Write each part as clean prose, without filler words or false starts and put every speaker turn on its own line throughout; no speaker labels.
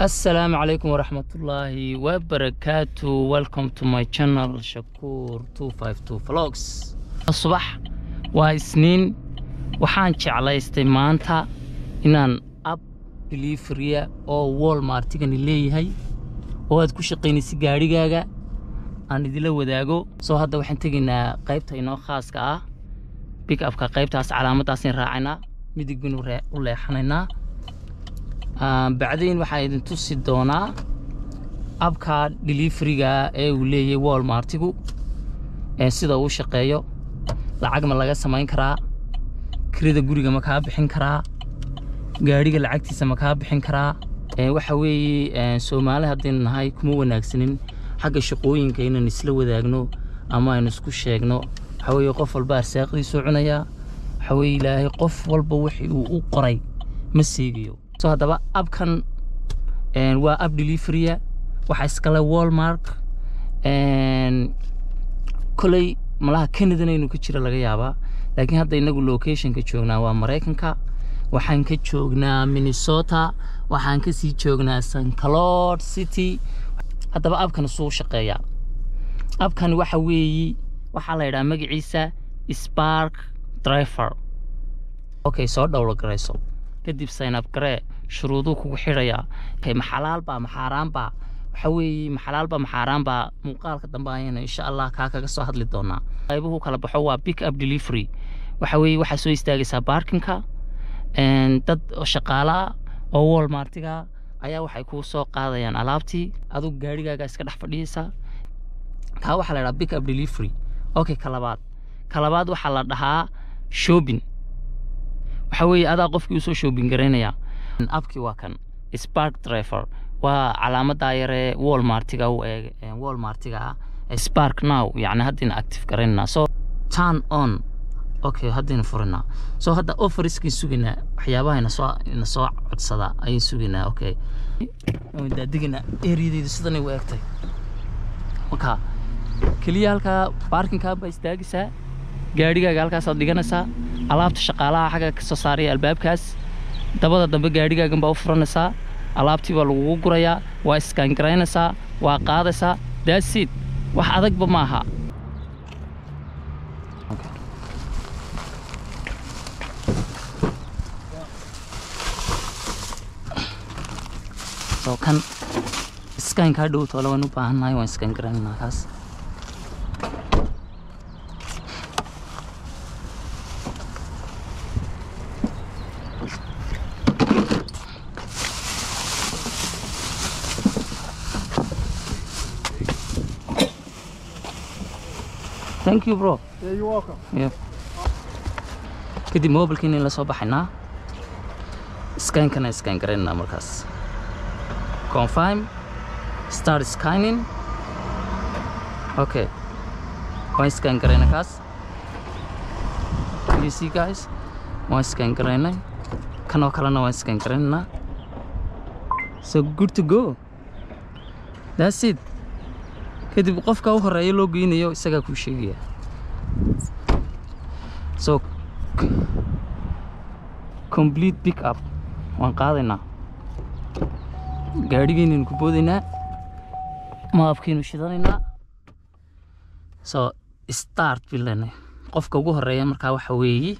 السلام عليكم ورحمة الله وبركاته. Welcome to my channel Shakur 252 Vlogs. الصباح وإسنين waxaan jeclaystay maanta inaan app delivery oo Walmart-gan leeyahay oo aad ku shaqeynaysid gaarigaaga aan idila wadaago. Soo hadda waxaan tegaynaa qaybta inoo khaaska ah pick up ka qaybtaas calaamadaas in raacayna midig binu u leexanaynaa. بعدين waxaan tusi doonaa abka delivery-ga ee uu leeyahay Walmart-gu sida uu shaqeeyo, lacag ma laga sameyn karaa, kirada guriga ma ka bixin karaa, gaariga lacagtiisa ma ka bixin karaa. waxa weeye Soomaali hadii nahay kuma wanaagsanin xagga shaqooyinka inaan isla wadaagno ama aan isku sheegno. waxa weeye qof walba arsaaqdiisu cunaya, waxa weeye Ilaahay qof walba wixii uu u qoray ma siigiyo. So hadaba abkan waa app delivery waxa iskala Walmart kulay malaha Canada inuu ka jiro laga yaabaa, laakiin hadda inagu location ka joognaa waa Mareykanka. waxaan ka joognaa Minnesota, waxaan ka sii joognaa St. Cloud City. hadaba abkan soo shaqeeya. abkan waxa weeye waxa la yiraahdaa magaciisa Spark Driver. okay soo download gareyso kadib sign up garee shuruudo kugu xiraya kay maxalaal ba maxaraan ba. waxa weeye maxalaal ba maxaraan ba muuqaalka dambe ayana insha Allah kaga soo hadli doonaa. qaybuhu kala baxo waa pick up delivery. waxa weeye waxa soo istaagaysa parking-ka dad shaqaala oo Walmart-ga ayaa waxay ku soo qaadayaan alaabtii adoo gaarigaaga iska dhex fadhiyaysa. ka waxa la yiraahdaa pick up delivery. okay kalabaad waxa la dhahaa shopping. waxa weeye adaa qofkii u soo shopping gareynaya. appki waa kan Spark Driver waa calaamada yare Walmart-ga oo Walmart-ga Spark now yani hadina active gareynaa. so turn on. okay hadina furina. so hadda offerskii sugina waxyaabaha ina soo codsada ay sugina. okay oo digina area-deedu sidan ay u egtay. marka kaliya halka parking-ka ba istaagaysa, gaarigaaga halkaas aad dhiganaysaa, alaabta shaqaalaha xaga ka soo saaray albaabkaas, dabada dambe gaarigaaga baa u furanaysaa, alaabtii baa lagu gurayaa, waa scan gareynaysaa, waa qaadaysaa. that's it. wax adagba ma aha. so kan scan ka dhow tolo waan u baahanahay, waan scan gareynaa kaas. Thank you bro.
Yeah, you're welcome.
Yeah. kadib mobilkiina la soo baxaynaa, scan-kana scan gareynaa. markaas confirm, start scanning. okay waan scan gareynaa kaas. you see guys, waan scan gareynaa kan oo kalena waan scan gareynaa. so good to go. that's it. kadib qofka u horeeyo loo geynayo isaga ku sheegaya. so complete pick up waan qaadaynaa, gaarigeena ku boodinaa, maapkiinu shidanaynaa. so start bilana qofka ugu horeeya marka waxa weeye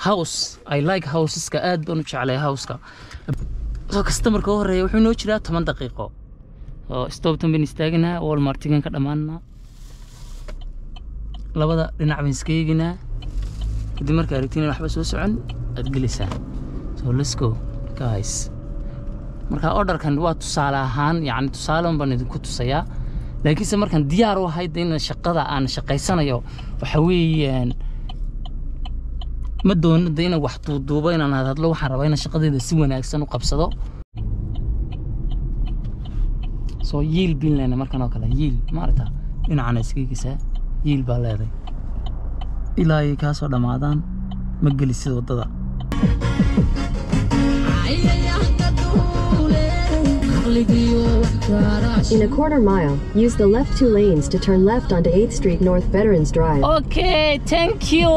house. I like houses-ka aad baan u jeclay house-ka. so customer-ka ugu horeeya wuxuu noo jiraa 10 daqiiqo. stop tambin istaagina Walmart-gan ka dhamaana, labada dhinac baan iska eeginaa. kadib marka aragtiin waxba soo socon aad gelisaa. so let's go guys. marka order-kan waa tusaale ahaan yani tusaale baan idinku tusayaa, laakiinse markan diyaar u ahay in shaqada aan shaqeysanayo waxa weeyaan ma doono in wax duuduubo inaan hadlo. waxaan rabaa in shaqadeeda si wanaagsan u qabsado. so yiil bilana markan oo kale yiil maarta dhinacana iskigiisa yiil baa leeday ilaa ay ka soo dhamaadaan ma gelisid wadada.
In a quarter mile, use the left 2 lanes to turn left onto 8th Street North Veterans Drive.
okay thank you.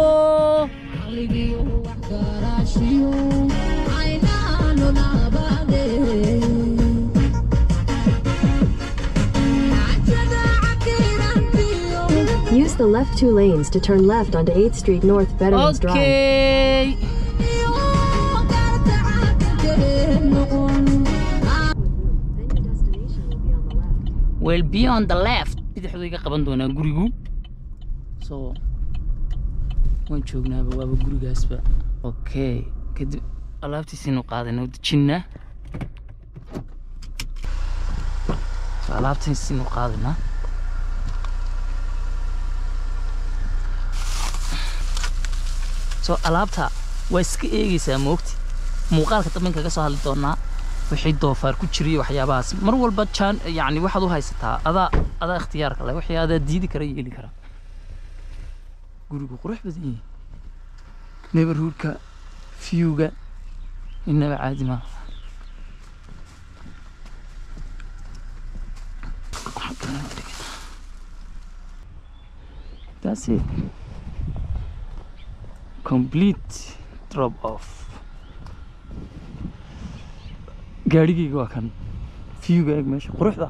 left 2 lanes to turn left onto 8th Street North, Veterans Drive.
Okay. Will be on the left. bidixdu iga qaban doonaa gurigu. So waan joognaaba waaba gurigaasba. Okay. Kadib alaabtiisinu qaadayna dejinna. So alaabtiisinu qaadayna. So alaabta waa iska eegaysaa moogti. muuqaalka tabanka kaga soo hadli doonaa. wixii doofaar ku jiriyo waxyaabahaas mar walba jaan yani waxaad u haysataa ada ikhtiyaarka leh wixii aad diidi kara yeeli kara gurigu qurux badan yahay neighborhoodka viewga inaba caadi ma that's it complete drop off gaarigayga waa kan viewga eeg meesha quruxda